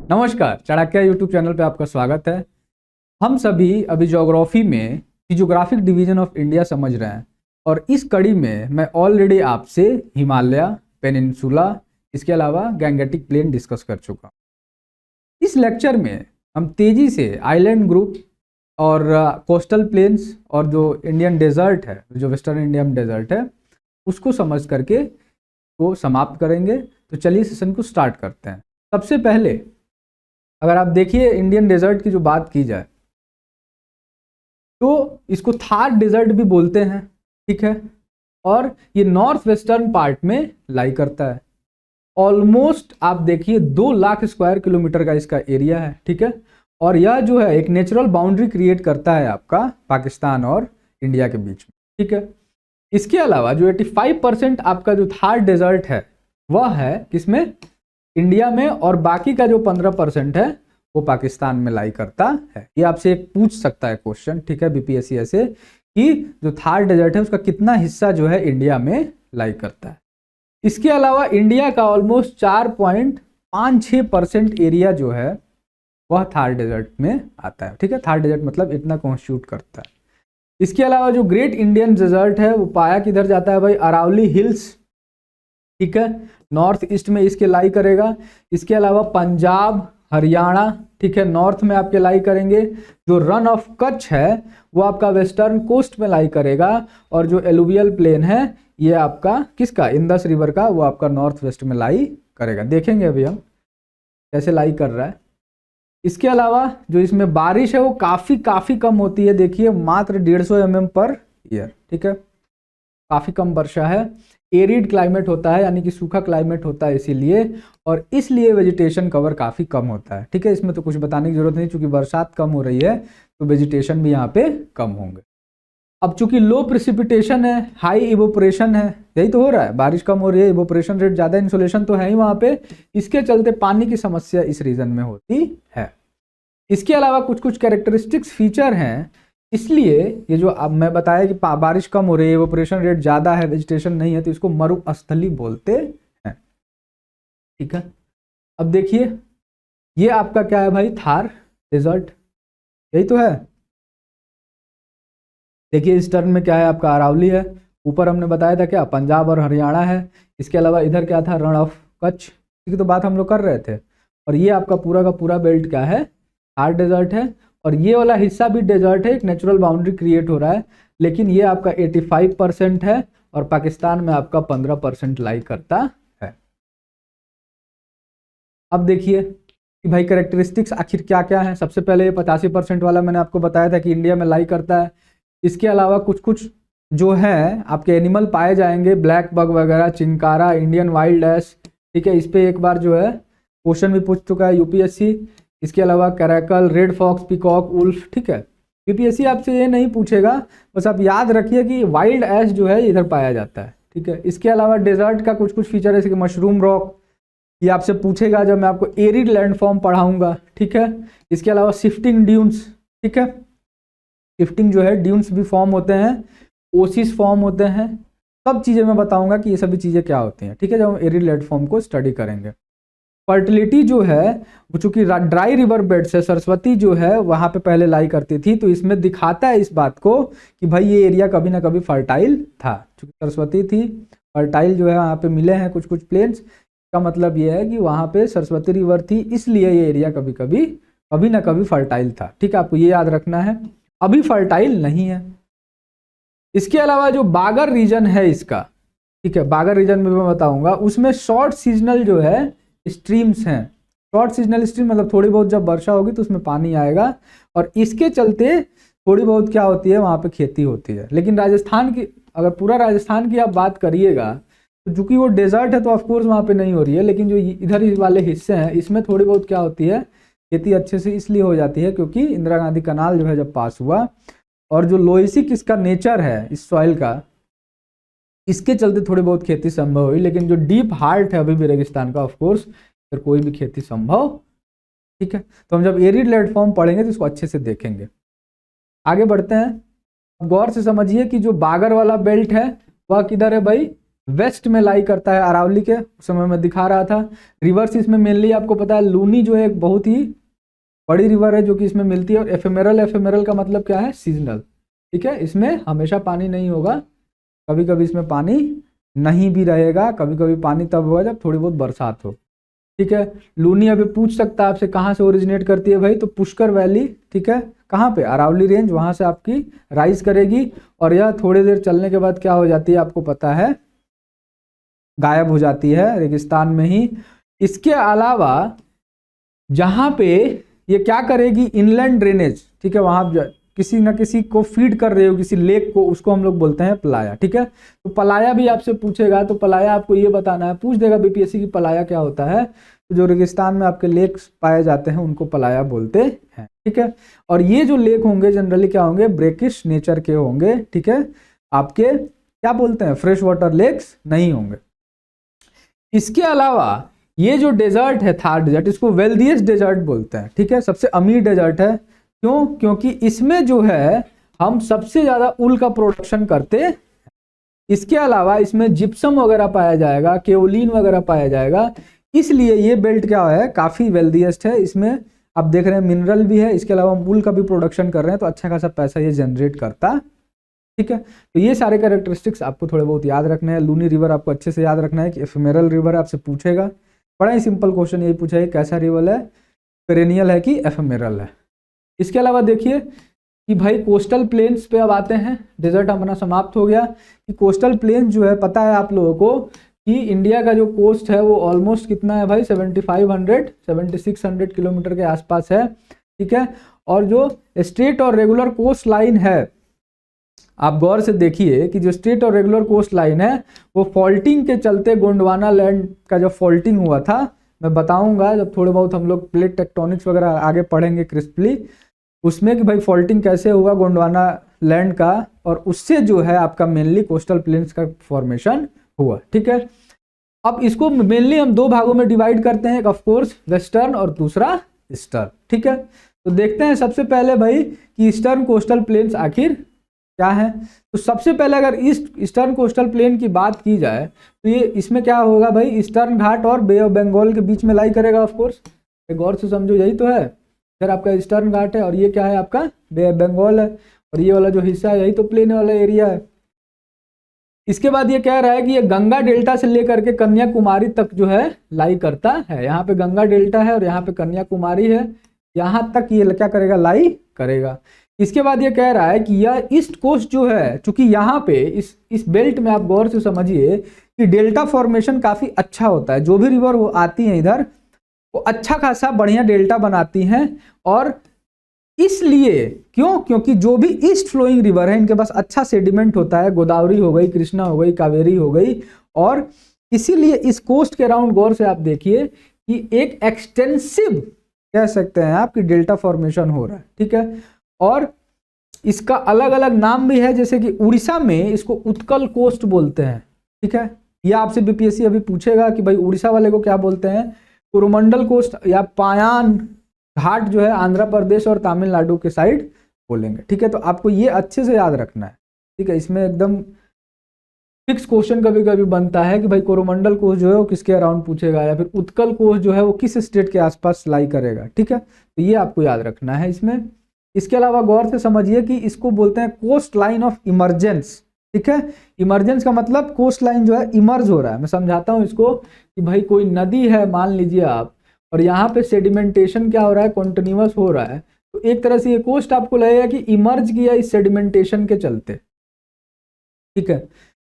नमस्कार, Chanakya YouTube channel पे आपका स्वागत है। हम सभी अभी ज्योग्राफी में जियोग्राफिक डिवीजन ऑफ इंडिया समझ रहे हैं और इस कड़ी में मैं ऑलरेडी आपसे हिमालय, पेनिनसुला, इसके अलावा गैंगेटिक प्लेन डिस्कस कर चुका हूँ। इस लेक्चर में हम तेजी से आइलैंड ग्रुप और कोस्टल प्लेन्स और जो इंडियन डेजर्ट है, जो वेस्टर्न इंडियन डेजर्ट है, उसको समझ करके को समाप्त करेंगे। तो चलिए सेशन को स्टार्ट करते हैं। सबसे पहले अगर आप देखिए इंडियन डेजर्ट की जो बात की जाए तो इसको थार डेजर्ट भी बोलते हैं, ठीक है। और ये नॉर्थ वेस्टर्न पार्ट में लाई करता है। ऑलमोस्ट आप देखिए 2 लाख स्क्वायर किलोमीटर का इसका एरिया है, ठीक है। और यह जो है एक नेचुरल बाउंड्री क्रिएट करता है आपका पाकिस्तान और इंडिया के बीच में, ठीक है। इसके अलावा जो 85% आपका जो थार डेजर्ट है वह है किसमें, इंडिया में, और बाकी का जो 15% है वो पाकिस्तान में लाई करता है। ये आपसे एक पूछ सकता है क्वेश्चन, ठीक है, बीपीएससी ऐसे, कि जो थार डेजर्ट है उसका कितना हिस्सा जो है इंडिया में लाई करता है। इसके अलावा इंडिया का ऑलमोस्ट 4.56% एरिया जो है वह थार डेजर्ट में आता है, ठीक है। थार डेजर्ट मतलब इतना कॉन्स्टिट्यूट करता है। इसके अलावा जो ग्रेट इंडियन डेजर्ट है वो पाया किधर जाता है भाई, अरावली हिल्स, ठीक है, नॉर्थ ईस्ट में इसके लाई करेगा। इसके अलावा पंजाब, हरियाणा, ठीक है, नॉर्थ में आपके लाई करेंगे। जो रन ऑफ कच्छ है वो आपका वेस्टर्न कोस्ट में लाई करेगा। और जो एलुवियल प्लेन है ये आपका किसका, इंडस रिवर का, वो आपका नॉर्थ वेस्ट में लाई करेगा। देखेंगे अभी हम कैसे लाई कर रहा है। इसके अलावा जो इसमें बारिश है वो काफ़ी कम होती है। देखिए मात्र 150 mm पर ईयर, ठीक है, काफ़ी कम वर्षा है। एरिड क्लाइमेट होता है, यानी कि सूखा क्लाइमेट होता है इसीलिए, और इसलिए वेजिटेशन कवर काफ़ी कम होता है, ठीक है। इसमें तो कुछ बताने की जरूरत नहीं, चूंकि बरसात कम हो रही है तो वेजिटेशन भी यहाँ पे कम होंगे। अब चूंकि लो प्रिसिपिटेशन है, हाई इवोपरेशन है, यही तो हो रहा है, बारिश कम हो रही है, इवोपरेशन रेट ज़्यादा, इंसोलेशन तो है ही वहाँ पे, इसके चलते पानी की समस्या इस रीजन में होती है। इसके अलावा कुछ कुछ कैरेक्टरिस्टिक्स फीचर हैं, इसलिए ये जो अब मैं बताया कि बारिश कम हो रही है, इवोपरेशन रेट ज़्यादा है, वेजिटेशन नहीं है, तो इसको मरुस्थली बोलते हैं, ठीक है। अब देखिए ये आपका क्या है भाई, थार डेजर्ट, यही तो है। देखिए इस टर्न में क्या है आपका, अरावली है। ऊपर हमने बताया था क्या, पंजाब और हरियाणा है। इसके अलावा इधर क्या था, रण ऑफ कच्छ, की तो बात हम लोग कर रहे थे। और ये आपका पूरा का पूरा बेल्ट क्या है, थार डेजर्ट है। और ये वाला हिस्सा भी डेजर्ट है, एक नेचुरल बाउंड्री क्रिएट हो रहा है, लेकिन ये आपका 85% है और पाकिस्तान में आपका 15% लाई करता है। अब देखिए कि भाई कैरेक्टरिस्टिक्स आखिर क्या क्या है। सबसे पहले 85% वाला मैंने आपको बताया था कि इंडिया में लाई करता है। इसके अलावा कुछ कुछ जो है आपके एनिमल पाए जाएंगे, ब्लैक बग वगैरह, चिंकारा, इंडियन वाइल्ड एस, ठीक है। इस पर एक बार जो है क्वेश्चन भी पूछ चुका है यूपीएससी। इसके अलावा caracal, red fox, peacock, wolf, ठीक है। यूपीएससी आपसे ये नहीं पूछेगा, बस आप याद रखिए कि वाइल्ड एस जो है इधर पाया जाता है, ठीक है। इसके अलावा डेजर्ट का कुछ कुछ फीचर है, जैसे कि मशरूम रॉक, ये आपसे पूछेगा जब मैं आपको एरिड लैंडफॉर्म पढ़ाऊंगा, ठीक है। इसके अलावा शिफ्टिंग ड्यून्स, ठीक है, शिफ्टिंग जो है ड्यून्स भी फॉर्म होते हैं, ओसिस फॉर्म होते हैं, सब चीज़ें मैं बताऊंगा कि ये सभी चीज़ें क्या होती हैं, ठीक है, जब हम एरिड लैंडफॉर्म को स्टडी करेंगे। फर्टिलिटी जो है वो चूंकि ड्राई रिवर बेड से सरस्वती जो है वहाँ पे पहले लाई करती थी, तो इसमें दिखाता है इस बात को कि भाई ये एरिया कभी ना कभी फर्टाइल था। चूंकि सरस्वती थी, फर्टाइल जो है वहाँ पे मिले हैं कुछ कुछ प्लेन्स, का मतलब ये है कि वहाँ पे सरस्वती रिवर थी, इसलिए ये एरिया कभी ना कभी फर्टाइल था, ठीक है। आपको ये याद रखना है, अभी फर्टाइल नहीं है। इसके अलावा जो बागर रीजन है इसका, ठीक है, बागर रीजन में मैं बताऊंगा, उसमें शॉर्ट सीजनल जो है स्ट्रीम्स हैं। शॉर्ट सीजनल स्ट्रीम मतलब थोड़ी बहुत जब वर्षा होगी तो उसमें पानी आएगा, और इसके चलते थोड़ी बहुत क्या होती है वहाँ पे खेती होती है। लेकिन राजस्थान की, अगर पूरा राजस्थान की आप बात करिएगा तो चूंकि वो डेजर्ट है तो ऑफकोर्स वहाँ पे नहीं हो रही है, लेकिन जो इधर वाले हिस्से हैं इसमें थोड़ी बहुत क्या होती है, खेती अच्छे से इसलिए हो जाती है क्योंकि इंदिरा गांधी कनाल जो है जब पास हुआ, और जो लोइसिक इसका नेचर है इस सॉइल का, इसके चलते थोड़ी बहुत खेती संभव हुई। लेकिन जो डीप हार्ट है अभी भी रेगिस्तान का, ऑफकोर्स फिर कोई भी खेती संभव, ठीक है। तो हम जब एरिड लैंडफॉर्म पढ़ेंगे तो इसको अच्छे से देखेंगे। आगे बढ़ते हैं, गौर से समझिए कि जो बागर वाला बेल्ट है वह किधर है भाई, वेस्ट में लाई करता है अरावली के, उस समय मैं दिखा रहा था। रिवर्स इसमें मेनली आपको पता है लूनी जो है एक बहुत ही बड़ी रिवर है जो कि इसमें मिलती है। और एफेमेरल, एफेमेरल का मतलब क्या है, सीजनल, ठीक है। इसमें हमेशा पानी नहीं होगा, कभी कभी इसमें पानी नहीं भी रहेगा, कभी कभी पानी तब होगा जब थोड़ी बहुत बरसात हो, ठीक है। लूनी अभी पूछ सकता है आपसे कहाँ से ओरिजिनेट करती है भाई, तो पुष्कर वैली, ठीक है। कहाँ पे, अरावली रेंज, वहां से आपकी राइज करेगी और यह थोड़ी देर चलने के बाद क्या हो जाती है आपको पता है, गायब हो जाती है रेगिस्तान में ही। इसके अलावा जहां पे ये क्या करेगी, इनलैंड ड्रेनेज, ठीक है, वहां किसी ना किसी को फीड कर रहे हो, किसी लेक को, उसको हम लोग बोलते हैं पलाया, ठीक है। तो पलाया भी आपसे पूछेगा, तो पलाया आपको ये बताना है, पूछ देगा बीपीएससी की पलाया क्या होता है। तो जो रेगिस्तान में आपके लेक्स पाए जाते हैं उनको पलाया बोलते हैं, ठीक है। और ये जो लेक होंगे जनरली क्या होंगे, ब्रेकिश नेचर के होंगे, ठीक है। आपके क्या बोलते हैं, फ्रेश वाटर लेक्स नहीं होंगे। इसके अलावा ये जो डेजर्ट है, थार डेजर्ट, इसको वेल्दिएस्ट डेजर्ट बोलते हैं, ठीक है, सबसे अमीर डेजर्ट है। क्यों, क्योंकि इसमें जो है हम सबसे ज्यादा उल का प्रोडक्शन करते हैं। इसके अलावा इसमें जिप्सम वगैरह पाया जाएगा, केओलिन वगैरह पाया जाएगा, इसलिए ये बेल्ट क्या है, काफी वेल्दिएस्ट है। इसमें आप देख रहे हैं मिनरल भी है, इसके अलावा हम उल का भी प्रोडक्शन कर रहे हैं, तो अच्छा खासा पैसा ये जनरेट करता, ठीक है। तो ये सारे कैरेक्टरिस्टिक्स आपको थोड़े बहुत याद रखने हैं। लूनी रिवर आपको अच्छे से याद रखना है कि एफेमेरल रिवर आपसे पूछेगा, बड़ा ही सिंपल क्वेश्चन यही पूछा है, कैसा रिवर है, पेरेनियल है कि एफेमेरल है। इसके अलावा देखिए कि भाई कोस्टल प्लेन्स पे अब आते हैं, डेजर्ट अपना समाप्त हो गया। कि कोस्टल प्लेन्स जो है, पता है आप लोगों को कि इंडिया का जो कोस्ट है वो ऑलमोस्ट कितना है भाई, 7600 किलोमीटर के आसपास है, ठीक है। और जो स्ट्रेट और रेगुलर कोस्ट लाइन है, आप गौर से देखिए कि जो स्ट्रेट और रेगुलर कोस्ट लाइन है वो फॉल्टिंग के चलते, गोंडवाना लैंड का जब फॉल्टिंग हुआ था, मैं बताऊंगा जब थोड़े बहुत हम लोग प्लेट टेक्टोनिक्स वगैरह आगे पढ़ेंगे क्रिस्पली, उसमें कि भाई फॉल्टिंग कैसे हुआ गोंडवाना लैंड का, और उससे जो है आपका मेनली कोस्टल प्लेन्स का फॉर्मेशन हुआ, ठीक है। अब इसको मेनली हम दो भागों में डिवाइड करते हैं, एक ऑफकोर्स वेस्टर्न और दूसरा ईस्टर्न, ठीक है। तो देखते हैं सबसे पहले भाई कि ईस्टर्न कोस्टल प्लेन्स आखिर क्या है। तो सबसे पहले अगर ईस्टर्न कोस्टल प्लेन की बात की जाए तो ये इसमें क्या होगा भाई, ईस्टर्न घाट और बे ऑफ बंगाल के बीच में लाई करेगा ऑफकोर्स, गौर से समझो, यही तो है। फिर आपका ईस्टर्न घाट है और ये क्या है आपका बे ऑफ बंगाल है, और ये वाला जो हिस्सा है यही तो प्लेन वाला एरिया है। इसके बाद ये कह रहा है कि ये गंगा डेल्टा से लेकर के कन्याकुमारी तक जो है लाई करता है। यहाँ पे गंगा डेल्टा है और यहाँ पे कन्याकुमारी है, यहाँ तक ये क्या करेगा, लाई करेगा। इसके बाद ये कह रहा है कि यह ईस्ट कोस्ट जो है, चूंकि यहाँ पे इस बेल्ट में आप गौर से समझिए कि डेल्टा फॉर्मेशन काफी अच्छा होता है, जो भी रिवर वो आती है इधर वो अच्छा खासा बढ़िया डेल्टा बनाती हैं। और इसलिए क्यों, क्योंकि जो भी ईस्ट फ्लोइंग रिवर है इनके पास अच्छा सेडिमेंट होता है, गोदावरी हो गई, कृष्णा हो गई, कावेरी हो गई, और इसीलिए इस कोस्ट के अराउंड गौर से आप देखिए कि एक एक्सटेंसिव कह सकते हैं आपकी डेल्टा फॉर्मेशन हो रहा है, ठीक है। और इसका अलग अलग नाम भी है, जैसे कि उड़ीसा में इसको उत्कल कोस्ट बोलते हैं, ठीक है। यह आपसे बीपीएससी अभी पूछेगा कि भाई उड़ीसा वाले को क्या बोलते हैं, कोरोमंडल कोस्ट या पायान घाट जो है आंध्र प्रदेश और तमिलनाडु के साइड बोलेंगे, ठीक है। तो आपको ये अच्छे से याद रखना है, ठीक है। इसमें एकदम फिक्स क्वेश्चन कभी कभी बनता है कि भाई कोरोमंडल कोस्ट जो है वो किसके अराउंड पूछेगा, या फिर उत्कल कोस्ट जो है वो किस स्टेट के आसपास लाई करेगा, ठीक है। तो ये आपको याद रखना है इसमें। इसके अलावा गौर से समझिए कि इसको बोलते हैं कोस्ट लाइन ऑफ इमरजेंस, ठीक है। इमरजेंस का मतलब कोस्ट लाइन जो है इमर्ज हो रहा है। मैं समझाता हूं इसको कि भाई कोई नदी है मान लीजिए आप, और यहाँ पे सेडिमेंटेशन क्या हो रहा है, कॉन्टिन्यूअस हो रहा है, तो एक तरह से ये कोस्ट आपको लगेगा कि इमर्ज किया इस सेडिमेंटेशन के चलते, ठीक है।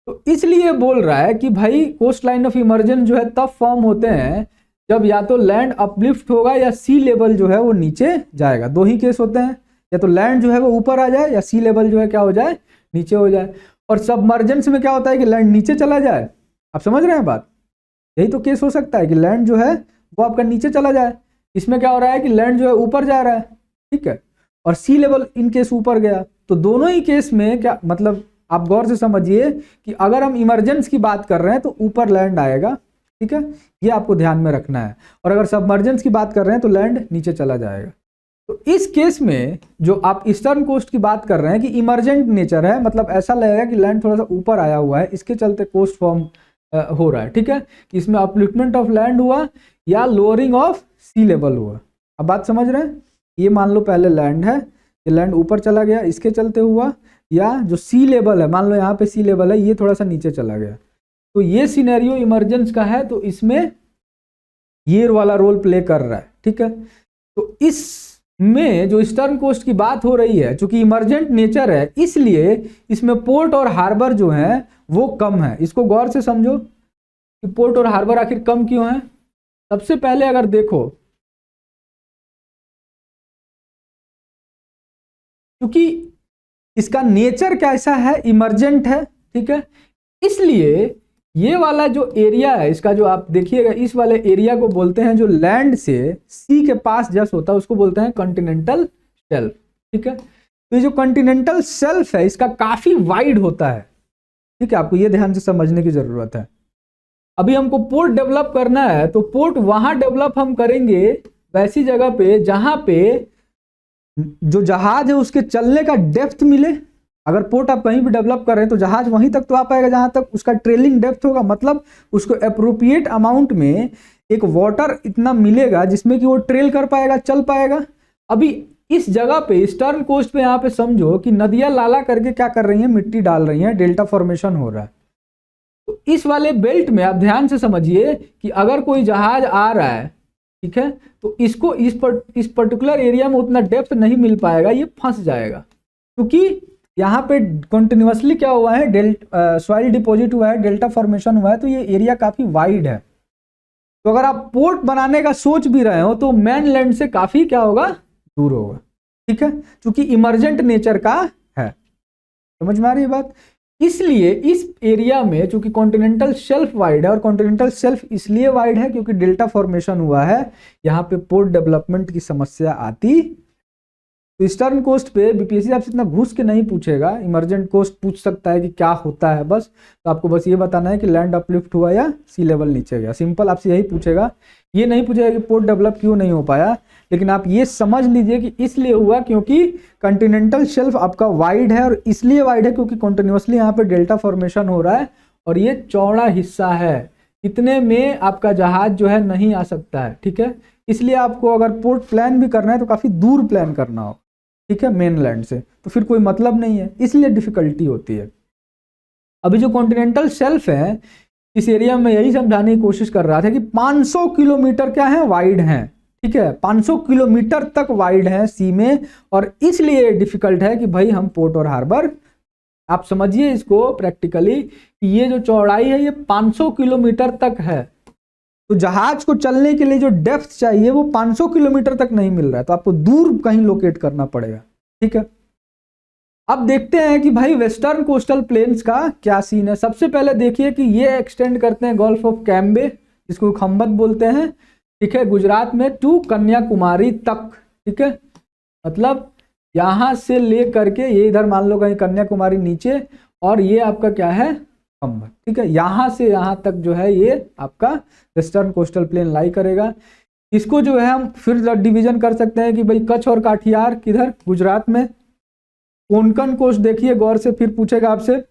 तो इसलिए बोल रहा है कि भाई कोस्ट लाइन ऑफ इमरजेंस जो है तब फॉर्म होते हैं जब या तो लैंड अपलिफ्ट होगा या सी लेवल जो है वो नीचे जाएगा। दो ही केस होते हैं, या तो लैंड जो है वो ऊपर आ जाए या सी लेवल जो है क्या हो जाए, नीचे हो जाए। और सबमर्जेंस में क्या होता है कि लैंड नीचे चला जाए। आप समझ रहे हैं बात, यही तो केस हो सकता है कि लैंड जो है वो आपका नीचे चला जाए। इसमें क्या हो रहा है कि लैंड जो है ऊपर जा रहा है, ठीक है, और सी लेवल इन केस ऊपर गया। तो दोनों ही केस में क्या मतलब, आप गौर से समझिए कि अगर हम इमरजेंस की बात कर रहे हैं तो ऊपर लैंड आएगा, ठीक है, ये आपको ध्यान में रखना है। और अगर सबमर्जेंस की बात कर रहे हैं तो लैंड नीचे चला जाएगा। तो इस केस में जो आप ईस्टर्न कोस्ट की बात कर रहे हैं कि इमरजेंट नेचर है, मतलब ऐसा लगेगा कि लैंड थोड़ा सा ऊपर आया हुआ है, इसके चलते कोस्ट फॉर्म हो रहा है, ठीक है, कि इसमें अपलिफ्टमेंट ऑफ लैंड हुआ या लोअरिंग ऑफ सी लेवल हुआ। अब बात समझ रहे हैं, ये मान लो पहले लैंड है, ये लैंड ऊपर चला गया, इसके चलते हुआ, या जो सी लेवल है, मान लो यहाँ पे सी लेवल है, ये थोड़ा सा नीचे चला गया, तो ये सिनेरियो इमरजेंस का है, तो इसमें ये वाला रोल प्ले कर रहा है, ठीक है। तो इसमें जो ईस्टर्न कोस्ट की बात हो रही है, चूंकि इमरजेंट नेचर है, इसलिए इसमें पोर्ट और हार्बर जो है वो कम है। इसको गौर से समझो कि पोर्ट और हार्बर आखिर कम क्यों है। सबसे पहले अगर देखो, क्योंकि इसका नेचर कैसा है, इमरजेंट है, ठीक है, इसलिए ये वाला जो एरिया है इसका, जो आप देखिएगा, इस वाले एरिया को बोलते हैं, जो लैंड से सी के पास जस्ट होता है उसको बोलते हैं कॉन्टिनेंटल शेल्फ, ठीक है। तो ये जो कॉन्टिनेंटल शेल्फ है इसका काफी वाइड होता है, ठीक है, आपको ये ध्यान से समझने की जरूरत है। अभी हमको पोर्ट डेवलप करना है, तो पोर्ट वहां डेवलप हम करेंगे वैसी जगह पे जहां पे जो जहाज है उसके चलने का डेप्थ मिले। अगर पोर्ट आप कहीं भी डेवलप कर रहे हैं तो जहाज वहीं तक तो आ पाएगा जहां तक उसका ट्रेलिंग डेप्थ होगा, मतलब उसको अप्रोप्रिएट अमाउंट में एक वाटर इतना मिलेगा जिसमें कि वो ट्रेल कर पाएगा, चल पाएगा। अभी इस जगह पे ईस्टर्न कोस्ट पे यहाँ पे समझो कि नदियां लाला करके क्या कर रही हैं, मिट्टी डाल रही हैं, डेल्टा फॉर्मेशन हो रहा है। तो इस वाले बेल्ट में आप ध्यान से समझिए कि अगर कोई जहाज आ रहा है, ठीक है, तो इसको इस पर्टिकुलर एरिया में उतना डेप्थ नहीं मिल पाएगा, ये फंस जाएगा, क्योंकि यहाँ पे कंटिन्यूअसली क्या हुआ है, सॉइल डिपॉजिट हुआ है, डेल्टा फॉर्मेशन हुआ है, तो ये एरिया काफी वाइड है। तो अगर आप पोर्ट बनाने का सोच भी रहे हो तो मेन लैंड से काफी क्या होगा, दूर होगा, ठीक है, क्योंकि इमरजेंट नेचर का है। समझ में आ रही है बात। इसलिए इस एरिया में चूंकि कॉन्टिनेंटल शेल्फ वाइड है, और कॉन्टिनेंटल शेल्फ इसलिए वाइड है क्योंकि डेल्टा फॉर्मेशन हुआ है, यहाँ पे पोर्ट डेवलपमेंट की समस्या आती। तो ईस्टर्न कोस्ट पे बीपीएससी आपसे इतना घुस के नहीं पूछेगा, इमरजेंट कोस्ट पूछ सकता है कि क्या होता है बस, तो आपको बस ये बताना है कि लैंड अपलिफ्ट हुआ या सी लेवल नीचे गया, सिंपल आपसे यही पूछेगा। ये नहीं पूछेगा कि पोर्ट डेवलप क्यों नहीं हो पाया, लेकिन आप ये समझ लीजिए कि इसलिए हुआ क्योंकि कंटिनेंटल शेल्फ आपका वाइड है, और इसलिए वाइड है क्योंकि कंटिन्यूअसली यहाँ पे डेल्टा फॉर्मेशन हो रहा है, और ये चौड़ा हिस्सा है, इतने में आपका जहाज जो है नहीं आ सकता है, ठीक है। इसलिए आपको अगर पोर्ट प्लान भी करना है तो काफी दूर प्लान करना हो, ठीक है, मेनलैंड से, तो फिर कोई मतलब नहीं है, इसलिए डिफिकल्टी होती है। अभी जो कॉन्टिनेंटल शेल्फ है इस एरिया में यही समझाने की कोशिश कर रहा था कि 500 किलोमीटर क्या है, वाइड है, ठीक है, 500 किलोमीटर तक वाइड है सी में, और इसलिए डिफिकल्ट है कि भाई हम पोर्ट और हार्बर, आप समझिए इसको प्रैक्टिकली कि ये जो चौड़ाई है ये 500 किलोमीटर तक है, तो जहाज को चलने के लिए जो डेप्थ चाहिए वो 500 किलोमीटर तक नहीं मिल रहा है, तो आपको दूर कहीं लोकेट करना पड़ेगा, ठीक है। अब देखते हैं कि भाई वेस्टर्न कोस्टल प्लेन्स का क्या सीन है। सबसे पहले देखिए कि ये एक्सटेंड करते हैं गल्फ ऑफ कैम्बे, जिसको खंबत बोलते हैं, ठीक है, गुजरात में टू कन्याकुमारी तक, ठीक है, मतलब यहां से ले करके ये इधर मान लो कहीं कन्याकुमारी नीचे, और ये आपका क्या है, खंबत, ठीक है, यहां से यहां तक जो है ये आपका वेस्टर्न कोस्टल प्लेन लाई करेगा। इसको जो है हम फिर डिवीजन कर सकते हैं कि भाई कच्छ और काठियार किधर, गुजरात में। कोंकण कोस्ट देखिए गौर से, फिर पूछेगा आपसे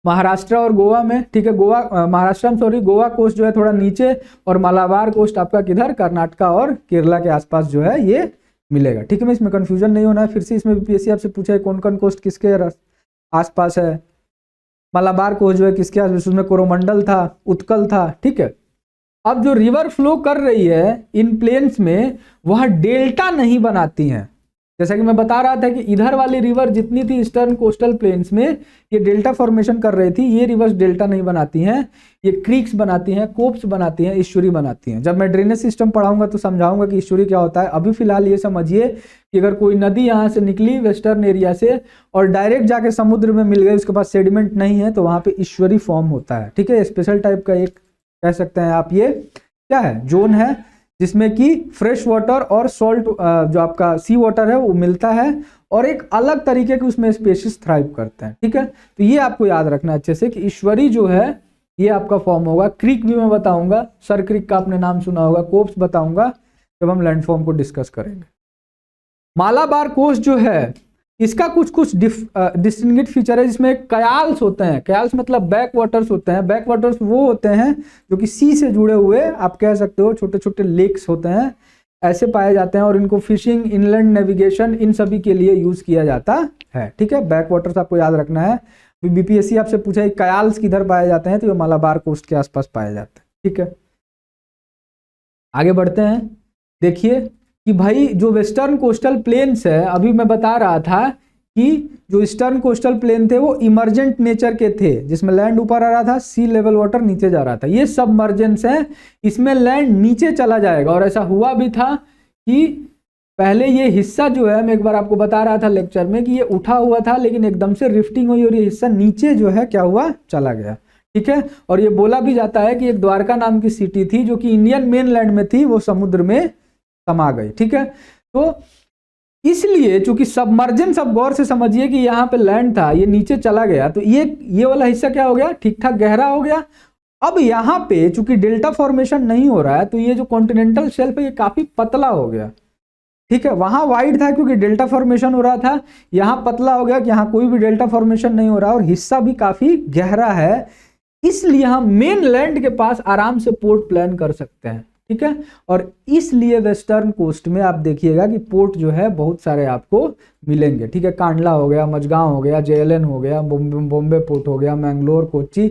महाराष्ट्र और गोवा में, ठीक है, गोवा महाराष्ट्र में, सॉरी, गोवा कोस्ट जो है थोड़ा नीचे, और मालाबार कोस्ट आपका किधर, कर्नाटका और केरला के आसपास जो है ये मिलेगा, ठीक है। इसमें कंफ्यूजन नहीं होना है। फिर से इसमें बीपीएससी आपसे पूछा है कोंकण कोस्ट किसके आसपास है, मालाबार कोस्ट जो है किसके आसपास, उसमें कोरोमंडल था, उत्कल था, ठीक है। अब जो रिवर फ्लो कर रही है इन प्लेन्स में वह डेल्टा नहीं बनाती हैं, जैसा कि मैं बता रहा था कि इधर वाली रिवर जितनी थी ईस्टर्न कोस्टल प्लेन्स में ये डेल्टा फॉर्मेशन कर रही थी, ये रिवर्स डेल्टा नहीं बनाती हैं, ये क्रीक्स बनाती हैं, कोप्स बनाती हैं, ईस्चुरी बनाती हैं। जब मैं ड्रेनेज सिस्टम पढ़ाऊंगा तो समझाऊंगा कि ईस्चुरी क्या होता है। अभी फिलहाल ये समझिए कि अगर कोई नदी यहाँ से निकली वेस्टर्न एरिया से और डायरेक्ट जाके समुद्र में मिल गई, उसके पास सेडिमेंट नहीं है, तो वहां पे ईस्चुरी फॉर्म होता है, ठीक है। स्पेशल टाइप का एक कह सकते हैं आप, ये क्या है, जोन है, जिसमें कि फ्रेश वाटर और सॉल्ट जो आपका सी वाटर है वो मिलता है, और एक अलग तरीके के उसमें स्पेशीज थ्राइव करते हैं, ठीक है। तो ये आपको याद रखना अच्छे से कि ईश्वरी जो है ये आपका फॉर्म होगा। क्रीक भी मैं बताऊंगा, सर क्रीक का आपने नाम सुना होगा, कोप्स बताऊंगा जब हम लैंडफॉर्म को डिस्कस करेंगे। मालाबार कोस्ट जो है इसका कुछ कुछ डिस्टिंग्विश्ड फीचर है, जिसमें कयाल्स होते हैं। कयाल्स मतलब बैक वाटर्स होते हैं। बैक वाटर्स वो होते हैं जो कि सी से जुड़े हुए, आप कह सकते हो छोटे छोटे लेक्स होते हैं, ऐसे पाए जाते हैं, और इनको फिशिंग, इनलैंड नेविगेशन, इन सभी के लिए यूज किया जाता है। ठीक है, बैक वाटर्स आपको याद रखना है। बीपीएससी आपसे पूछा है कयाल्स किधर पाए जाते हैं, तो ये मालाबार कोस्ट के आसपास पाए जाते हैं। ठीक है, आगे बढ़ते हैं। देखिए कि भाई जो वेस्टर्न कोस्टल प्लेन्स है, अभी मैं बता रहा था कि जो ईस्टर्न कोस्टल प्लेन थे वो इमर्जेंट नेचर के थे, जिसमें लैंड ऊपर आ रहा था, सी लेवल वाटर नीचे जा रहा था। ये सबमर्जेंस है, इसमें लैंड नीचे चला जाएगा। और ऐसा हुआ भी था कि पहले ये हिस्सा जो है, मैं एक बार आपको बता रहा था लेक्चर में कि ये उठा हुआ था, लेकिन एकदम से रिफ्टिंग हुई और ये हिस्सा नीचे जो है क्या हुआ, चला गया। ठीक है, और ये बोला भी जाता है कि एक द्वारका नाम की सिटी थी जो कि इंडियन मेन लैंड में थी, वो समुद्र में समा गई। ठीक है, तो इसलिए चूंकि सबमर्जेंस, अब गौर से समझिए कि यहाँ पे लैंड था, ये नीचे चला गया, तो ये वाला हिस्सा क्या हो गया, ठीक ठाक गहरा हो गया। अब यहाँ पे चूंकि डेल्टा फॉर्मेशन नहीं हो रहा है, तो ये जो कॉन्टिनेंटल शेल्फ है ये काफी पतला हो गया। ठीक है, वहां वाइड था क्योंकि डेल्टा फॉर्मेशन हो रहा था, यहाँ पतला हो गया कि यहाँ कोई भी डेल्टा फॉर्मेशन नहीं हो रहा, और हिस्सा भी काफी गहरा है, इसलिए हम मेन लैंड के पास आराम से पोर्ट प्लान कर सकते हैं। ठीक है, और इसलिए वेस्टर्न कोस्ट में आप देखिएगा कि पोर्ट जो है बहुत सारे आपको मिलेंगे। ठीक है, कांडला हो गया, मझगांव हो गया, जेएलएन हो गया, बॉम्बे पोर्ट हो गया, मैंगलोर, कोच्चि,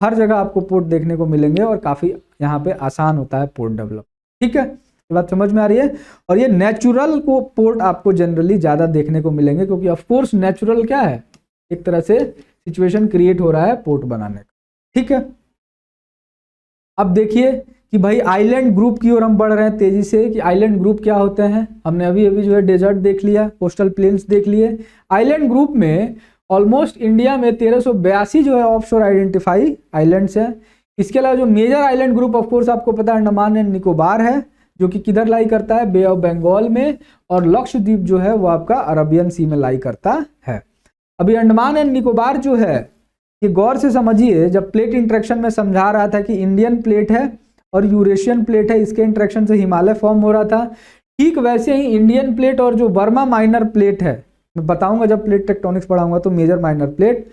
हर जगह आपको पोर्ट देखने को मिलेंगे, और काफी यहाँ पे आसान होता है पोर्ट डेवलप। ठीक है, ये बात समझ में आ रही है। और ये नेचुरल को पोर्ट आपको जनरली ज्यादा देखने को मिलेंगे, क्योंकि ऑफकोर्स नेचुरल क्या है, एक तरह से सिचुएशन क्रिएट हो रहा है पोर्ट बनाने का। ठीक है, अब देखिए कि भाई आइलैंड ग्रुप की ओर हम बढ़ रहे हैं तेजी से, कि आइलैंड ग्रुप क्या होते हैं। हमने अभी अभी जो है डेजर्ट देख लिया, कोस्टल प्लेन्स देख लिए। आइलैंड ग्रुप में ऑलमोस्ट इंडिया में 1382 जो है ऑफशोर आइडेंटिफाई आइलैंड्स हैं। इसके अलावा जो मेजर आइलैंड ग्रुप ऑफकोर्स आपको पता है अंडमान एंड निकोबार है, जो कि किधर लाई करता है, बे ऑफ बंगाल में, और लक्षद्वीप जो है वो आपका अरबियन सी में लाई करता है। अभी अंडमान एंड निकोबार जो है, ये गौर से समझिए, जब प्लेट इंटरेक्शन में समझा रहा था कि इंडियन प्लेट है और यूरेशियन प्लेट है, इसके इंटरेक्शन से हिमालय फॉर्म हो रहा था, ठीक वैसे ही इंडियन प्लेट और जो बर्मा माइनर प्लेट है, मैं बताऊंगा जब प्लेट टेक्टोनिक्स पढ़ाऊंगा तो मेजर माइनर प्लेट,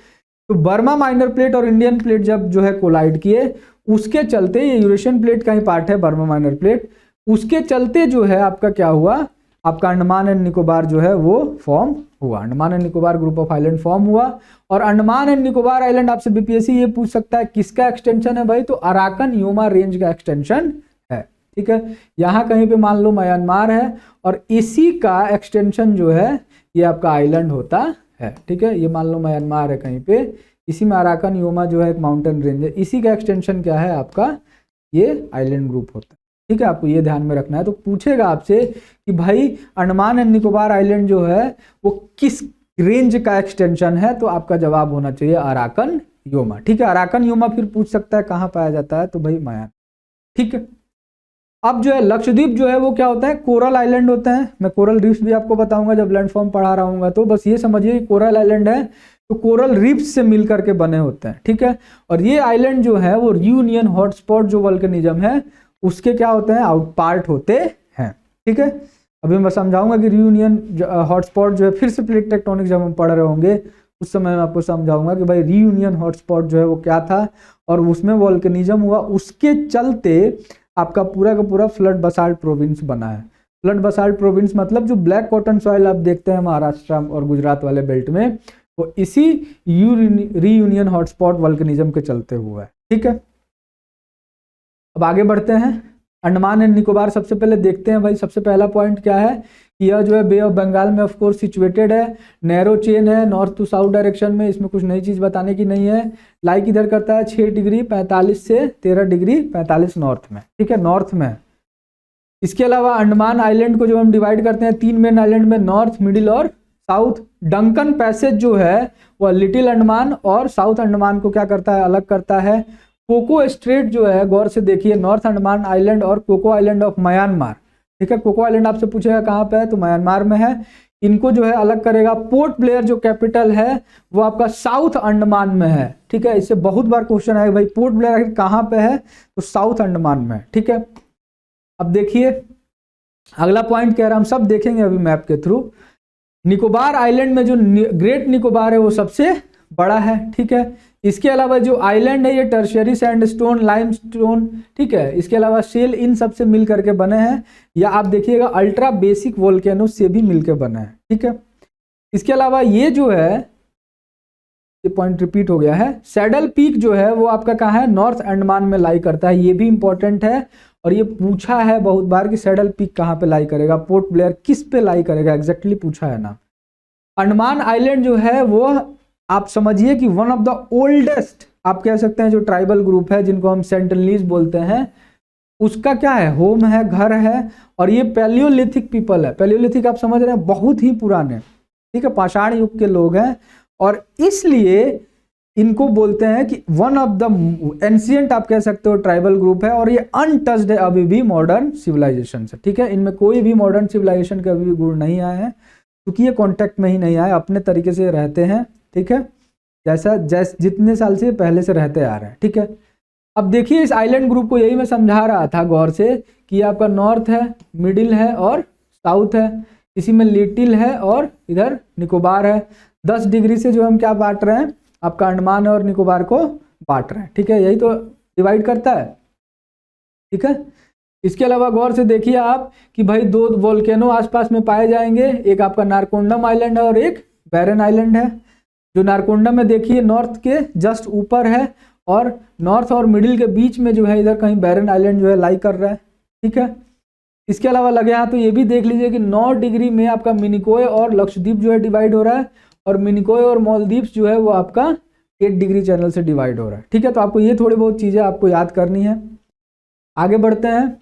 तो बर्मा माइनर प्लेट और इंडियन प्लेट जब जो है कोलाइड किए, उसके चलते, ये यूरेशियन प्लेट का ही पार्ट है बर्मा माइनर प्लेट, उसके चलते जो है आपका क्या हुआ, आपका अंडमान एंड निकोबार जो है वो फॉर्म हुआ। Andaman and Nicobar group of island form हुआ। और अंडमान एंड निकोबार आइलैंड आपसे बीपीएससी ये पूछ सकता है किसका एक्सटेंशन है भाई, तो अराकन योमा रेंज का एक्सटेंशन है। ठीक है, यहाँ कहीं पे मान लो म्यांमार है, और इसी का एक्सटेंशन जो है ये आपका आइलैंड होता है। ठीक है, ये मान लो म्यांमार है कहीं पे, इसी में अराकन योमा जो है एक माउंटेन रेंज है, इसी का एक्सटेंशन क्या है आपका, ये आइलैंड ग्रुप होता है। ठीक है, आपको ये ध्यान में रखना है। तो पूछेगा आपसे कि भाई अंडमान एंड निकोबार आइलैंड जो है वो किस रेंज का एक्सटेंशन है, तो आपका जवाब होना चाहिए अराकन योमा। ठीक है, अराकन योमा फिर पूछ सकता है कहाँ पाया जाता है, तो भाई म्यांमार। ठीक है, अब जो है लक्षद्वीप जो है वो क्या होता है, कोरल आइलैंड होते हैं। मैं कोरल रीफ्स भी आपको बताऊंगा जब लैंडफॉर्म पढ़ा रहा हूँ, तो बस ये समझिए कोरल आइलैंड है तो कोरल रीफ्स से मिल करके बने होते हैं। ठीक है, और ये आइलैंड जो है वो रियूनियन हॉटस्पॉट जो वल्केनिज्म है उसके क्या होते हैं, आउट पार्ट होते हैं। ठीक है, अभी मैं समझाऊंगा कि रियूनियन हॉटस्पॉट जो है, फिर से प्लेट टेक्टोनिक्स जब हम पढ़ रहे होंगे उस समय मैं आपको समझाऊंगा कि भाई रियूनियन हॉटस्पॉट जो है वो क्या था, और उसमें वॉल्केनिज्म हुआ, उसके चलते आपका पूरा का पूरा फ्लड बसाल्ट प्रोविंस बना है। फ्लड बसाल्ट प्रोविंस मतलब जो ब्लैक कॉटन सॉइल आप देखते हैं महाराष्ट्र और गुजरात वाले बेल्ट में, वो इसी रियूनियन हॉटस्पॉट वॉल्केनिज्म के चलते हुआ है। ठीक है, अब आगे बढ़ते हैं। अंडमान एंड निकोबार सबसे पहले देखते हैं भाई। सबसे पहला पॉइंट क्या है कि यह जो है बे ऑफ बंगाल में ऑफ कोर्स सिचुएटेड है, नैरो चेन है, नॉर्थ टू साउथ डायरेक्शन में, इसमें कुछ नई चीज बताने की नहीं है। लाई किधर करता है, 6 डिग्री 45 से 13 डिग्री 45 नॉर्थ में। ठीक है, नॉर्थ में। इसके अलावा अंडमान आइलैंड को जो हम डिवाइड करते हैं 3 मेन आइलैंड में, नॉर्थ, मिडिल और साउथ। डंकन पैसेज जो है वह लिटिल अंडमान और साउथ अंडमान को क्या करता है, अलग करता है। कोको स्ट्रेट जो है, गौर से देखिए, नॉर्थ अंडमान आइलैंड और कोको आइलैंड ऑफ म्यांमार। ठीक है, कोको आइलैंड आपसे पूछेगा कहाँ पे है, तो म्यांमार में है। इनको जो है अलग करेगा। पोर्ट ब्लेयर जो कैपिटल है वो आपका साउथ अंडमान में है। ठीक है, इससे बहुत बार क्वेश्चन आएगा भाई पोर्ट ब्लेयर आखिर कहाँ पे है, तो साउथ अंडमान में। ठीक है, अब देखिए अगला पॉइंट कह रहा हम सब देखेंगे अभी मैप के थ्रू। निकोबार आइलैंड में जो ग्रेट निकोबार है वो सबसे बड़ा है, ठीक है। इसके अलावा जो आइलैंड है ये टर्शियरी सैंडस्टोन, लाइमस्टोन, ठीक है, इसके अलावा शेल, इन सब से मिल करके बने हैं, या आप देखिएगा अल्ट्रा बेसिक वोल्केनो से भी मिलकर बने हैं, ठीक है। इसके अलावा ये जो है, ये पॉइंट रिपीट हो गया है, सैडल पीक जो है वो आपका कहाँ है, नॉर्थ अंडमान में लाई करता है, ये भी इंपॉर्टेंट है। और ये पूछा है बहुत बार कि सैडल पीक कहाँ पे लाई करेगा, पोर्ट ब्लेयर किस पे लाई करेगा, एग्जैक्टली पूछा है ना। अंडमान आइलैंड जो है वो आप समझिए कि वन ऑफ द ओल्डेस्ट, आप कह सकते हैं, जो ट्राइबल ग्रुप है जिनको हम सेंटिनलीज बोलते हैं, उसका क्या है, होम है, घर है। और ये पैलियोलिथिक पीपल है, पैलियोलिथिक आप समझ रहे हैं, बहुत ही पुराने, ठीक है, पाषाण युग के लोग हैं। और इसलिए इनको बोलते हैं कि वन ऑफ द एंशिएंट, आप कह सकते हो, ट्राइबल ग्रुप है। और ये अनटच्ड है अभी भी मॉडर्न सिविलाइजेशन से, ठीक है, इनमें कोई भी मॉडर्न सिविलाइजेशन के अभी भी गुण नहीं आए हैं, क्योंकि ये कॉन्टेक्ट में ही नहीं आए, अपने तरीके से रहते हैं, ठीक है, जैसे जितने साल से पहले से रहते आ रहे हैं, ठीक है। अब देखिए इस आइलैंड ग्रुप को यही मैं समझा रहा था गौर से कि आपका नॉर्थ है, मिडिल है और साउथ है, इसी में लिटिल है और इधर निकोबार है। 10 डिग्री से जो हम क्या बांट रहे हैं, आपका अंडमान और निकोबार को बांट रहे हैं, ठीक है, यही तो डिवाइड करता है, ठीक है। इसके अलावा गौर से देखिए आप कि भाई 2 वोल्केनो आसपास में पाए जाएंगे, एक आपका नारकोंडम आइलैंड है और एक बैरन आइलैंड है। जो नारकोंडम में देखिए नॉर्थ के जस्ट ऊपर है, और नॉर्थ और मिडिल के बीच में जो है इधर कहीं बैरन आइलैंड जो है लाई कर रहा है, ठीक है। इसके अलावा लगे हाथ तो ये भी देख लीजिए कि 9 डिग्री में आपका मिनिकोय और लक्षद्वीप जो है डिवाइड हो रहा है, और मिनिकोय और मालदीव्स जो है वो आपका 8 डिग्री चैनल से डिवाइड हो रहा है, ठीक है। तो आपको ये थोड़ी बहुत चीज़ें आपको याद करनी है। आगे बढ़ते हैं।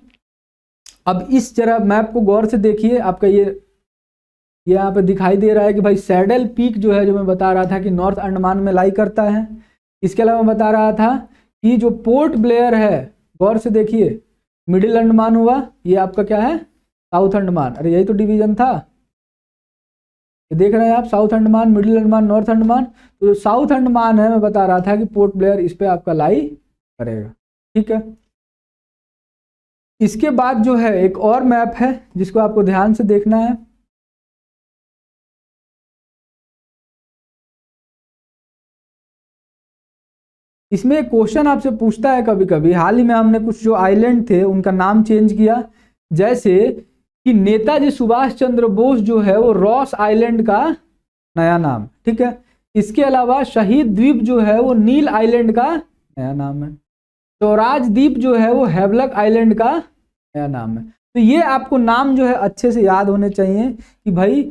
अब इस जरा मैप को गौर से देखिए, आपका ये यहाँ पे दिखाई दे रहा है कि भाई सैडल पीक जो है, जो मैं बता रहा था कि नॉर्थ अंडमान में लाई करता है। इसके अलावा मैं बता रहा था कि जो पोर्ट ब्लेयर है, गौर से देखिए, मिडिल अंडमान हुआ, ये आपका क्या है, साउथ अंडमान। अरे यही तो डिवीजन था, ये देख रहे हैं आप, south Andaman, middle Andaman, north Andaman. तो जो साउथ अंडमान है, मैं बता रहा था कि पोर्ट ब्लेयर इस पे आपका लाई करेगा, ठीक है। इसके बाद जो है एक और मैप है जिसको आपको ध्यान से देखना है। इसमें एक क्वेश्चन आपसे पूछता है कभी कभी, हाल ही में हमने कुछ जो आइलैंड थे उनका नाम चेंज किया, जैसे कि नेताजी सुभाष चंद्र बोस जो है वो रॉस आइलैंड का नया नाम, ठीक है। इसके अलावा शहीद द्वीप जो है वो नील आइलैंड का नया नाम है। स्वराज द्वीप जो है वो हैवलक आइलैंड का नया नाम है। तो ये आपको नाम जो है अच्छे से याद होने चाहिए कि भाई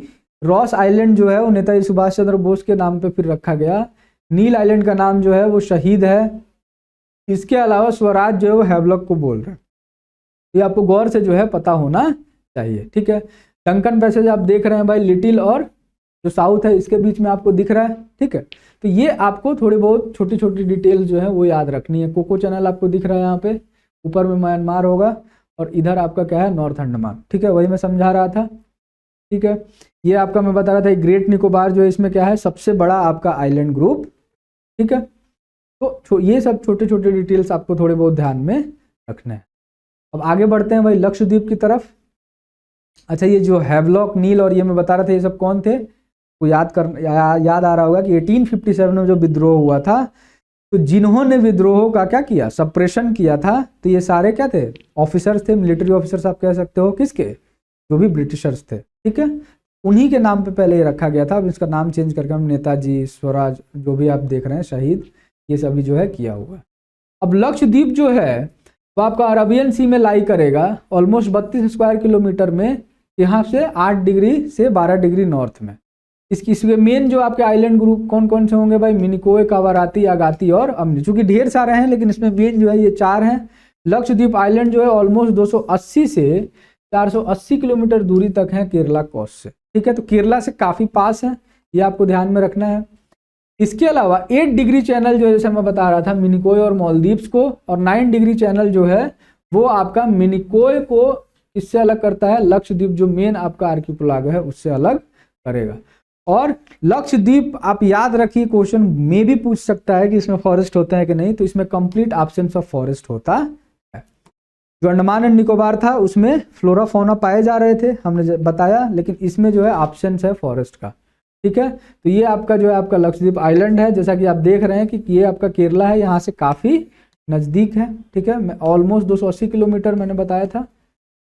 रॉस आइलैंड जो है वो नेताजी सुभाष चंद्र बोस के नाम पे फिर रखा गया, नील आइलैंड का नाम जो है वो शहीद है, इसके अलावा स्वराज जो है वो हैवलक को बोल रहे हैं। ये आपको गौर से जो है पता होना चाहिए, ठीक है। डंकन पैसेज आप देख रहे हैं भाई, लिटिल और जो साउथ है इसके बीच में आपको दिख रहा है, ठीक है। तो ये आपको थोड़ी बहुत छोटी छोटी डिटेल्स जो है वो याद रखनी है। कोको चैनल आपको दिख रहा है यहाँ पे, ऊपर में म्यांमार होगा और इधर आपका क्या है, नॉर्थ अंडमान, ठीक है, वही मैं समझा रहा था, ठीक है। ये आपका मैं बता रहा था ग्रेट निकोबार जो है इसमें क्या है, सबसे बड़ा आपका आइलैंड ग्रुप, ठीक है। तो ये सब छोटे छोटे डिटेल्स आपको थोड़े बहुत ध्यान में रखने हैं। अब आगे बढ़ते हैं भाई लक्षद्वीप की तरफ। अच्छा, ये जो हैवलॉक, नील और ये मैं बता रहा था, ये सब कौन थे, वो याद आ रहा होगा कि 1857 में जो विद्रोह हुआ था, तो जिन्होंने विद्रोह का क्या किया, सप्रेशन किया था, तो ये सारे क्या थे, ऑफिसर्स थे, मिलिट्री ऑफिसर्स आप कह सकते हो, किसके, जो भी ब्रिटिशर्स थे, ठीक है। उन्हीं के नाम पे पहले ये रखा गया था। अब इसका नाम चेंज करके हम नेताजी, स्वराज, जो भी आप देख रहे हैं, शहीद, ये सभी जो है किया हुआ है। अब लक्षद्वीप जो है वो आपका अरबियन सी में लाई करेगा, ऑलमोस्ट 32 स्क्वायर किलोमीटर में, यहाँ से 8 डिग्री से 12 डिग्री नॉर्थ में। इसके मेन जो आपके आइलैंड ग्रुप कौन कौन से होंगे भाई, मिनिकोय, कावाराती, आगाती और अमनी। चूंकि ढेर सारे हैं लेकिन इसमें मेन जो है ये 4 हैं। लक्षद्वीप आइलैंड जो है ऑलमोस्ट 280 से 480 किलोमीटर दूरी तक है केरला कोस्ट से, ठीक है। तो केरला से काफ़ी पास है, ये आपको ध्यान में रखना है। इसके अलावा 8 डिग्री चैनल जो है, जैसे मैं बता रहा था, मिनिकोय और मालदीव्स को, और 9 डिग्री चैनल जो है वो आपका मिनिकोय को इससे अलग करता है, लक्षद्वीप जो मेन आपका आर्किपेलागो है उससे अलग करेगा। और लक्षद्वीप आप याद रखिए, क्वेश्चन में भी पूछ सकता है कि इसमें फॉरेस्ट होता है कि नहीं, तो इसमें कंप्लीट एब्सेंस ऑफ फॉरेस्ट होता है। जो अंडमान एंड निकोबार था उसमें फ्लोरा फौना पाए जा रहे थे, हमने बताया, लेकिन इसमें जो है ऑप्शन है फॉरेस्ट का। ठीक है, तो ये आपका जो है आपका लक्षद्वीप आइलैंड है, जैसा कि आप देख रहे हैं कि ये आपका केरला है, यहाँ से काफ़ी नज़दीक है। ठीक है, मैं ऑलमोस्ट 280 किलोमीटर मैंने बताया था,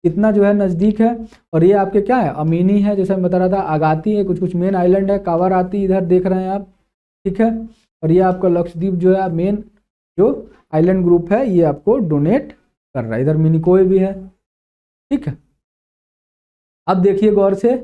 इतना जो है नज़दीक है। और ये आपके क्या है, अमीनी है, जैसे मैं बता रहा था, आगाती है, कुछ कुछ मेन आइलैंड है, कावाराती इधर देख रहे हैं आप। ठीक है, और ये आपका लक्षद्वीप जो है मेन जो आइलैंड ग्रुप है ये आपको डोनेट कर रहा है, इधर मिनिकोय भी है। ठीक है, अब देखिए गौर से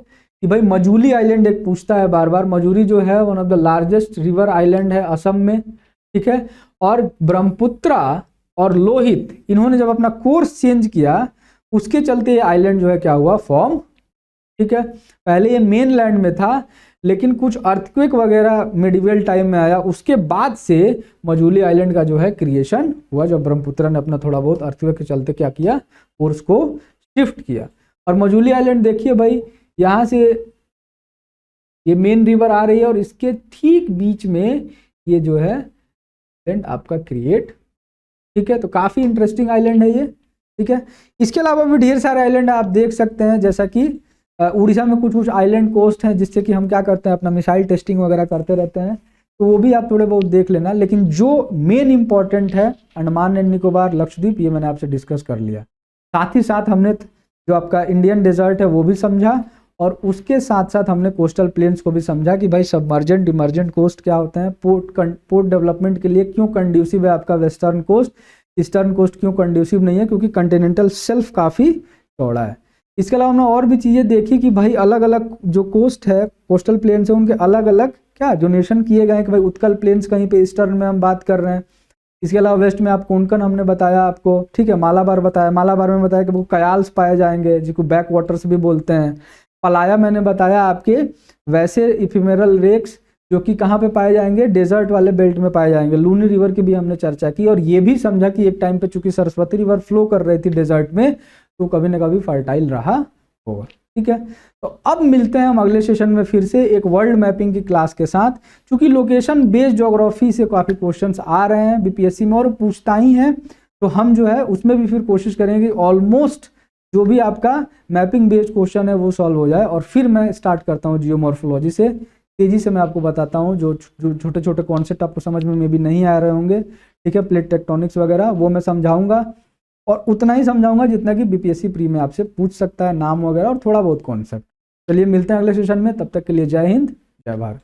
कि भाई मजूली आइलैंड एक पूछता है बार बार। मजूली जो है one of the largest river island है असम में। ठीक है, और ब्रह्मपुत्रा और लोहित इन्होंने जब अपना कोर्स चेंज किया उसके चलते ये आइलैंड जो है क्या हुआ, फॉर्म। ठीक है, पहले ये मेन लैंड में था, लेकिन कुछ अर्थक्वेक वगैरह मिडिवल टाइम में आया, उसके बाद से मजूली आइलैंड का जो है क्रिएशन हुआ, जब ब्रह्मपुत्र ने अपना थोड़ा बहुत अर्थक्वेक के चलते क्या किया, कोर्स को शिफ्ट किया। और मजूली आइलैंड देखिए भाई, यहाँ से ये मेन रिवर आ रही है और इसके ठीक बीच में ये जो है आइलैंड आपका क्रिएट। ठीक है, तो काफ़ी इंटरेस्टिंग आइलैंड है ये। ठीक है, इसके अलावा भी ढेर सारे आइलैंड आप देख सकते हैं, जैसा कि उड़ीसा में कुछ कुछ आइलैंड कोस्ट हैं जिससे कि हम क्या करते हैं, अपना मिसाइल टेस्टिंग वगैरह करते रहते हैं, तो वो भी आप थोड़े बहुत देख लेना। लेकिन जो मेन इंपॉर्टेंट है अंडमान एंड निकोबार, लक्षद्वीप, ये मैंने आपसे डिस्कस कर लिया। साथ ही साथ हमने जो आपका इंडियन डेजर्ट है वो भी समझा, और उसके साथ साथ हमने कोस्टल प्लेन्स को भी समझा कि भाई सबमर्जेंट इमर्जेंट कोस्ट क्या होते हैं, पोर्ट डेवलपमेंट के लिए क्यों कंड्यूसिव है आपका वेस्टर्न कोस्ट, ईस्टर्न कोस्ट क्यों कंड्यूसिव नहीं है, क्योंकि कंटिनेंटल शेल्फ काफ़ी चौड़ा है। इसके अलावा हमने और भी चीज़ें देखी कि भाई अलग अलग जो कोस्ट है, कोस्टल प्लेन्स है, उनके अलग अलग क्या डोनेशन किए गए हैं, कि भाई उत्कल प्लेन्स कहीं पे ईस्टर्न में हम बात कर रहे हैं। इसके अलावा वेस्ट में आप कोंकण हमने बताया आपको। ठीक है, मालाबार बताया, मालाबार में बताया कि वो कयाल्स पाए जाएंगे जिसको बैक वाटर्स भी बोलते हैं। पलाया मैंने बताया आपके वैसे इफिमेरल रेक्स जो कि कहाँ पे पाए जाएंगे, डेजर्ट वाले बेल्ट में पाए जाएंगे। लूनी रिवर की भी हमने चर्चा की, और ये भी समझा कि एक टाइम पे चूंकि सरस्वती रिवर फ्लो कर रही थी डेजर्ट में, तो कभी ना कभी फर्टाइल रहा होगा। ठीक है, तो अब मिलते हैं हम अगले सेशन में फिर से एक वर्ल्ड मैपिंग की क्लास के साथ। चूंकि लोकेशन बेस्ड ज्योग्राफी से काफ़ी क्वेश्चंस आ रहे हैं बीपीएससी में और पूछता ही है, तो हम जो है उसमें भी फिर कोशिश करेंगे ऑलमोस्ट जो भी आपका मैपिंग बेस्ड क्वेश्चन है वो सॉल्व हो जाए। और फिर मैं स्टार्ट करता हूँ जियोमॉर्फोलॉजी से, तेजी से मैं आपको बताता हूँ जो छोटे छोटे कॉन्सेप्ट आपको समझ में भी नहीं आ रहे होंगे। ठीक है, प्लेट टेक्टोनिक्स वगैरह वो मैं समझाऊंगा, और उतना ही समझाऊंगा जितना कि बीपीएससी प्री में आपसे पूछ सकता है, नाम वगैरह और थोड़ा बहुत कॉन्सेप्ट। चलिए मिलते हैं अगले सेशन में, तब तक के लिए जय हिंद, जय भारत।